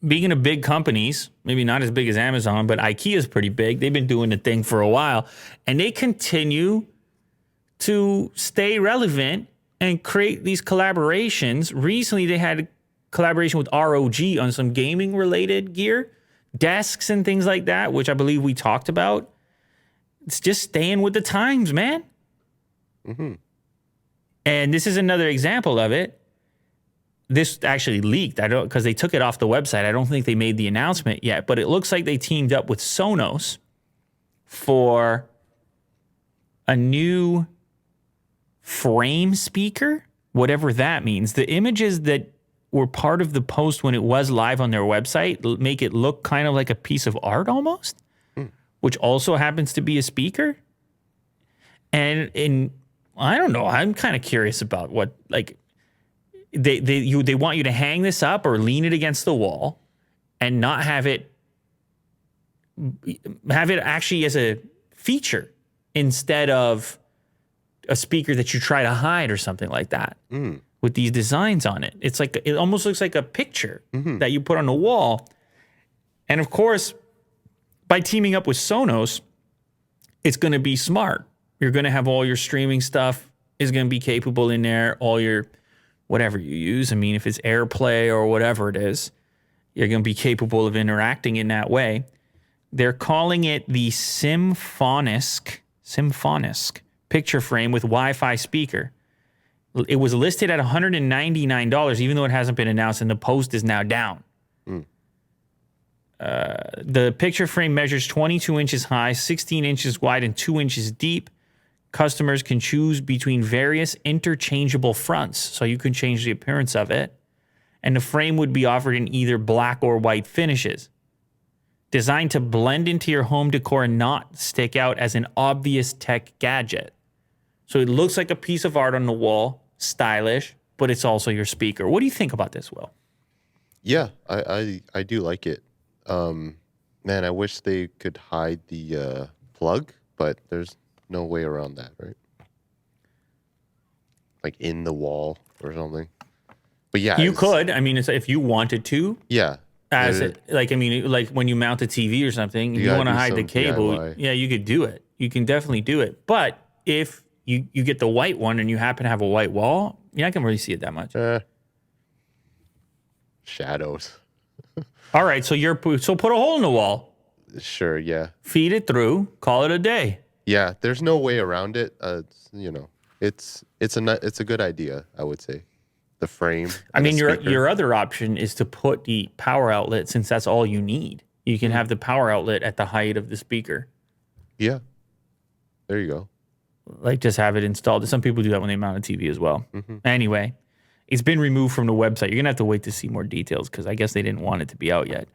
Speaking of big companies, maybe not as big as Amazon, but Ikea is pretty big. They've been doing the thing for a while, and they continue to stay relevant and create these collaborations. Recently, they had a collaboration with ROG on some gaming-related gear, desks and things like that, which I believe we talked about. It's just staying with the times, man. Mm-hmm. And this is another example of it. This actually leaked. Because they took it off the website. I don't think they made the announcement yet, but it looks like they teamed up with Sonos for a new frame speaker, whatever that means. The images that were part of the post when it was live on their website make it look kind of like a piece of art almost, which also happens to be a speaker. And I don't know. I'm kind of curious about what, like, they want you to hang this up or lean it against the wall and not have it actually as a feature instead of a speaker that you try to hide or something like that with these designs on it. It's like, it almost looks like a picture that you put on the wall. And of course, by teaming up with Sonos, it's going to be smart. You're going to have all your streaming stuff is going to be capable in there, all your whatever you use. I mean, if it's AirPlay or whatever it is, you're going to be capable of interacting in that way. They're calling it the Symfonisk picture frame with Wi-Fi speaker. It was listed at $199, even though it hasn't been announced, and the post is now down. The picture frame measures 22 inches high, 16 inches wide, and 2 inches deep. Customers can choose between various interchangeable fronts, so you can change the appearance of it. And the frame would be offered in either black or white finishes. Designed to blend into your home decor and not stick out as an obvious tech gadget. So it looks like a piece of art on the wall, stylish, but it's also your speaker. What do you think about this, Will? Yeah, I do like it. Man, I wish they could hide the plug, but there's no way around that, right? Like in the wall or something. But yeah, you could. I mean, if you wanted to. Yeah. Like when you mount a TV or something, you want to hide the cable. DIY. Yeah, you could do it. You can definitely do it. But if you get the white one and you happen to have a white wall, you're not going to really see it that much. Shadows. All right, so put a hole in the wall. Sure, yeah. Feed it through. Call it a day. Yeah, there's no way around it. It's a good idea, I would say. The frame. I mean, your other option is to put the power outlet, since that's all you need. You can have the power outlet at the height of the speaker. Yeah. There you go. Like, just have it installed. Some people do that when they mount a TV as well. Anyway, it's been removed from the website. You're going to have to wait to see more details because I guess they didn't want it to be out yet.